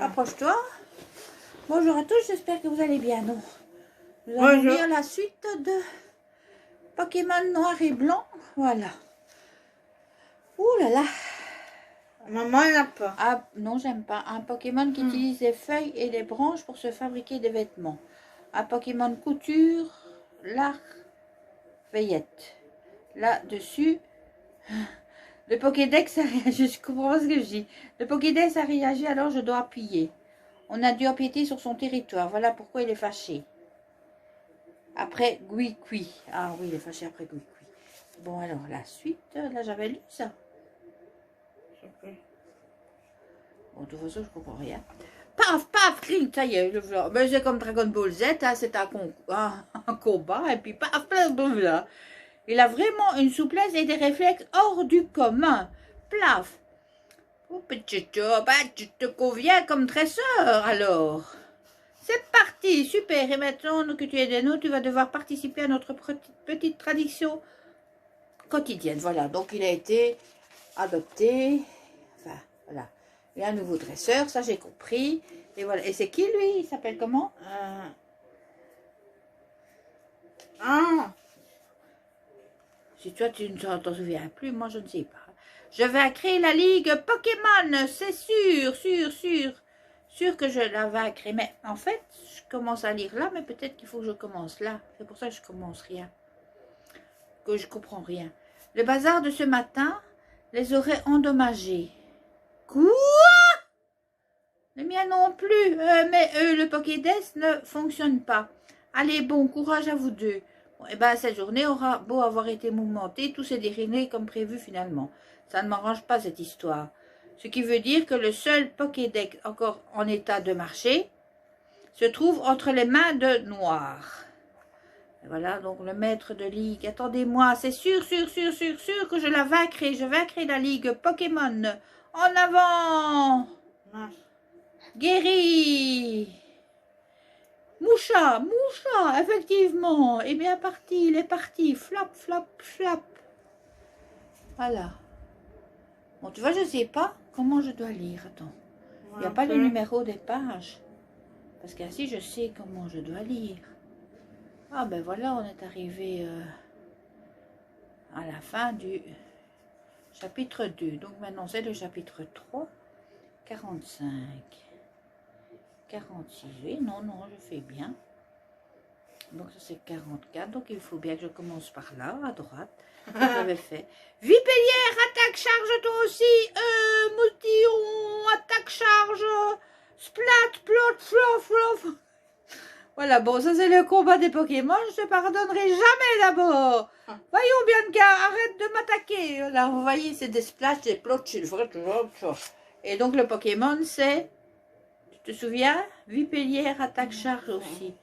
Approche-toi. Bonjour à tous, j'espère que vous allez bien. Non. Nous allons lire la suite de Pokémon Noir et Blanc. Voilà. Ouh là là. Maman, elle n'a pas. Ah, non, j'aime pas. Un Pokémon qui utilise des feuilles et des branches pour se fabriquer des vêtements. Un Pokémon couture, l'arc, veillette. Là-dessus, le Pokédex a réagi. Je comprends pas ce que je dis. Le Pokédex a réagi, alors je dois appuyer. On a dû empiéter sur son territoire. Voilà pourquoi il est fâché. Après Gui-Kui. Ah oui, il est fâché après Gui-Kui. Bon, alors, la suite. Là, j'avais lu ça. Bon, de toute façon, je comprends rien. Paf, paf, cling, ça y est. Mais c'est comme Dragon Ball Z, hein, c'est un combat. Et puis, paf, paf, paf, là. Il a vraiment une souplesse et des réflexes hors du commun. Plaf. Oh, petit job, tu te conviens comme dresseur, alors. C'est parti, super. Et maintenant que tu es de nous, tu vas devoir participer à notre petite tradition quotidienne. Voilà, donc il a été adopté. Enfin, voilà. Il y a un nouveau dresseur, ça j'ai compris. Et voilà. Et c'est qui lui? Il s'appelle comment? Si toi tu ne t'en souviens plus, moi je ne sais pas. Je vais créer la ligue Pokémon, c'est sûr, sûr que je la vaincrai. Mais en fait, je commence à lire là, mais peut-être qu'il faut que je commence là. C'est pour ça que je commence rien. Que je comprends rien. Le bazar de ce matin les aurait endommagés. Quoi? Le mien non plus. Mais le Pokédex ne fonctionne pas. Allez, bon courage à vous deux. Bon, et ben, cette journée aura beau avoir été mouvementée, tout s'est déroulé comme prévu finalement. Ça ne m'arrange pas cette histoire. Ce qui veut dire que le seul Pokédex encore en état de marcher se trouve entre les mains de Noir. Et voilà, donc le maître de ligue. Attendez-moi, c'est sûr que je la vaincrai. Je vaincrai la ligue Pokémon. En avant! Guéri! Moucha, effectivement. Eh bien, parti, il est parti. Flap, flap, flap. Voilà. Bon, tu vois, je ne sais pas comment je dois lire. Attends. Il n'y a pas le numéro des pages. Parce qu'ainsi, je sais comment je dois lire. Ah, ben voilà, on est arrivé à la fin du chapitre 2. Donc, maintenant, c'est le chapitre 3, 45. 46, oui, non, je fais bien. Donc ça c'est 44, donc il faut bien que je commence par là, à droite. J'avais fait. Vipellière, attaque, charge toi aussi. Moutillon, attaque, charge. Splat, plot, flof. Voilà, bon, ça c'est le combat des Pokémon. Je te pardonnerai jamais d'abord. Voyons Bianca, arrête de m'attaquer. Là, vous voyez, c'est des splats, des plots. Et donc le Pokémon c'est... Tu te souviens? Vipellière, attaque, charge aussi.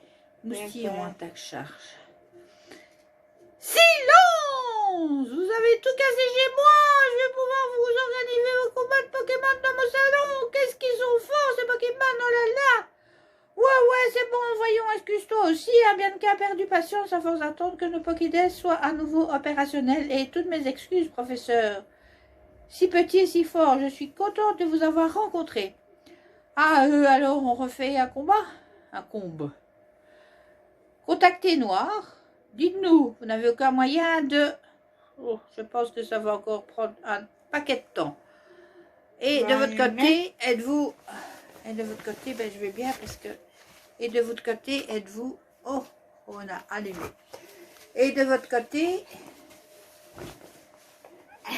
Moustillon, attaque, charge. Silence! Vous avez tout cassé chez moi! Je vais pouvoir vous organiser vos combats de Pokémon dans mon salon! Qu'est-ce qu'ils sont forts ces Pokémon! Oh là là! Ouais, c'est bon, voyons, excuse-toi aussi. Hein, Bianca a perdu patience à force d'attendre que nos Pokédex soient à nouveau opérationnels. Et toutes mes excuses, professeur. Si petit et si fort, je suis contente de vous avoir rencontré. Ah, alors on refait un combat? Un combe. Contactez Noir. Dites-nous, vous n'avez aucun moyen de... Oh, je pense que ça va encore prendre un paquet de temps. Et de votre côté, êtes-vous... Et de votre côté, ben je vais bien parce que... Et de votre côté, êtes-vous... Oh, on a allumé. Et de votre côté,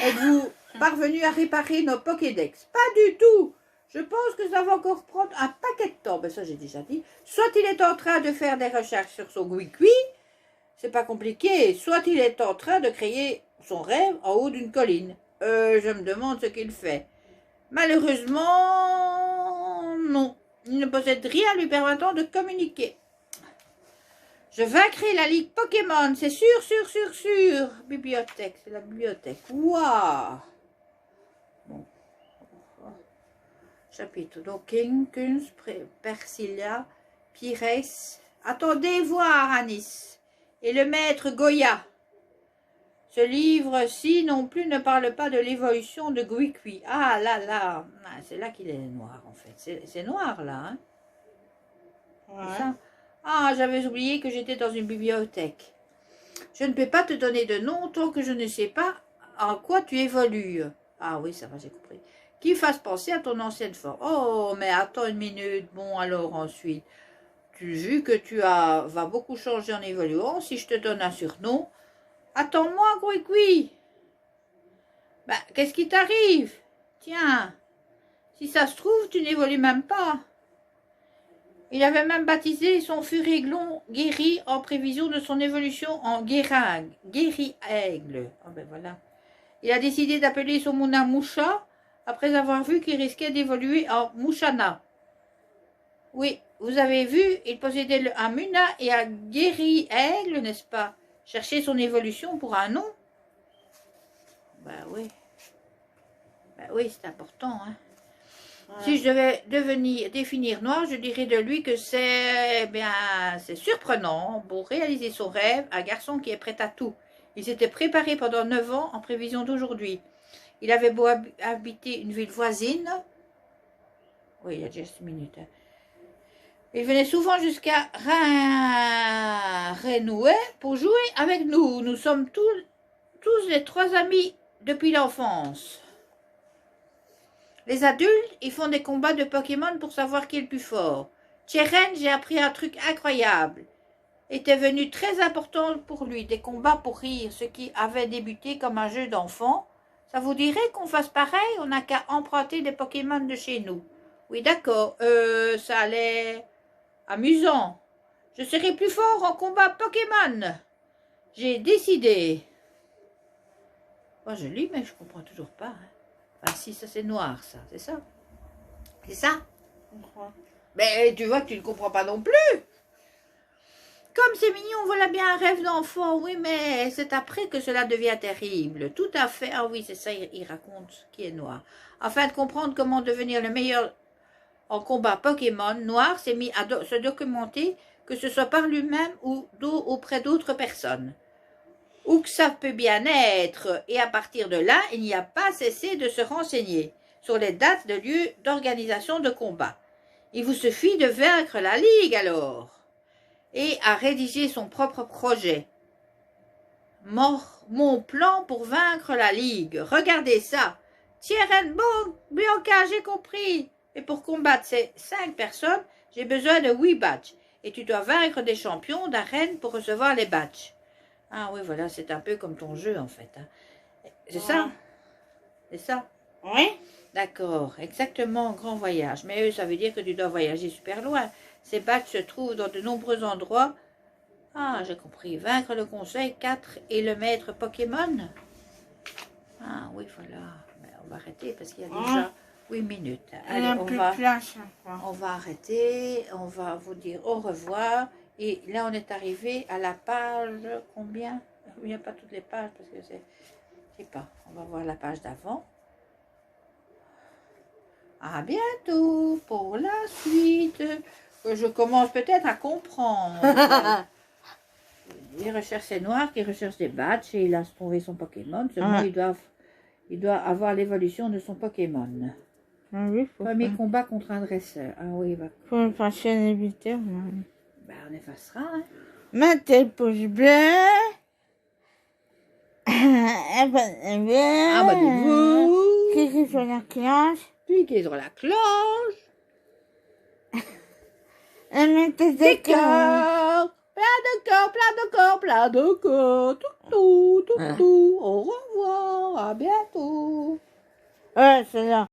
êtes-vous parvenu à réparer nos Pokédex? Pas du tout. Je pense que ça va encore prendre un paquet de temps. Ben ça, j'ai déjà dit. Soit il est en train de faire des recherches sur son Gui-Gui. C'est pas compliqué. Soit il est en train de créer son rêve en haut d'une colline. Je me demande ce qu'il fait. Malheureusement, non. Il ne possède rien lui permettant de communiquer. Je vaincrai la ligue Pokémon. C'est sûr. Bibliothèque. C'est la bibliothèque. Waouh. Bon. Chapitre. Donc, King, Kunz, Persilia, Pires. Attendez voir, Anis. Et le maître Goya. Ce livre-ci non plus ne parle pas de l'évolution de Gwikwi. Ah là là, c'est là qu'il est noir en fait. C'est noir là, hein? Ouais. C'est ça? Ah, j'avais oublié que j'étais dans une bibliothèque. Je ne peux pas te donner de nom tant que je ne sais pas en quoi tu évolues. Ah oui, ça va, j'ai compris. Qui fasse penser à ton ancienne forme. Oh, mais attends une minute. Bon, alors ensuite, vu que vas beaucoup changer en évoluant, si je te donne un surnom, attends-moi, Gwikwi. Ben, qu'est-ce qui t'arrive? Tiens, si ça se trouve, tu n'évolues même pas. Il avait même baptisé son furéglon Guéri en prévision de son évolution en Guéri-aigle. Ah ben voilà. Il a décidé d'appeler son mouna Moucha après avoir vu qu'il risquait d'évoluer en Mouchana. Oui, vous avez vu, il possédait un muna et un Guéri-aigle, n'est-ce pas? Chercher son évolution pour un nom? Ben oui. Ben oui, c'est important, hein. Ouais. Si je devais définir Noir, je dirais de lui que c'est surprenant pour réaliser son rêve, un garçon qui est prêt à tout. Il s'était préparé pendant 9 ans en prévision d'aujourd'hui. Il avait beau habiter une ville voisine. Oui, il y a déjà 6 minutes. Hein. Il venait souvent jusqu'à Renouet pour jouer avec nous. Nous sommes tous les 3 amis depuis l'enfance. Les adultes, ils font des combats de Pokémon pour savoir qui est le plus fort. Cheren, j'ai appris un truc incroyable. Était venu très important pour lui, des combats pour rire, ce qui avait débuté comme un jeu d'enfant. Ça vous dirait qu'on fasse pareil? On n'a qu'à emprunter des Pokémon de chez nous. Oui, d'accord. Ça allait amusant. Je serai plus fort en combat Pokémon. J'ai décidé. Moi, je lis, mais je comprends toujours pas. Hein. Ah si, ça c'est noir, ça, c'est ça? C'est ça? Mais tu vois que tu ne comprends pas non plus. Comme c'est mignon, voilà bien un rêve d'enfant, oui, mais c'est après que cela devient terrible. Tout à fait, ah oui, c'est ça, il raconte qui est noir. Afin de comprendre comment devenir le meilleur en combat Pokémon, Noir s'est mis à se documenter, que ce soit par lui-même ou auprès d'autres personnes. Où que ça peut bien être, et à partir de là, il n'y a pas cessé de se renseigner sur les dates de lieux d'organisation de combat. Il vous suffit de vaincre la Ligue alors, et à rédiger son propre projet. Mon plan pour vaincre la Ligue, regardez ça. Bianca, j'ai compris. Et pour combattre ces 5 personnes, j'ai besoin de 8 badges, et tu dois vaincre des champions d'arène pour recevoir les badges. Ah oui, voilà, c'est un peu comme ton jeu, en fait. Hein. C'est ça? C'est ça? Oui. D'accord, exactement, grand voyage. Mais ça veut dire que tu dois voyager super loin. Ces badges se trouvent dans de nombreux endroits. Ah, j'ai compris. Vaincre le conseil 4 et le maître Pokémon. Ah oui, voilà. Mais on va arrêter parce qu'il y a déjà 8 minutes. Allez, on va arrêter. On va vous dire au revoir. Et là, on est arrivé à la page, combien? Il n'y a pas toutes les pages, parce que c'est, je sais pas, on va voir la page d'avant. À bientôt pour la suite, que je commence peut-être à comprendre. Les recherches, c'est Noir qui recherche des badges et il a trouvé son Pokémon. Seulement, il doit avoir l'évolution de son Pokémon. Ah oui, Premier combat contre un dresseur. Ah oui, il va... Faut effacer un éviteur. Ben, on effacera, hein. Mettez le pouce bleu. Abonnez-vous. Cliquez sur la cloche. Cliquez sur la cloche. Et mettez des cœurs. Plein de cœurs, plein de cœurs, plein de cœurs. Tout. Au revoir, à bientôt. Ouais, c'est là.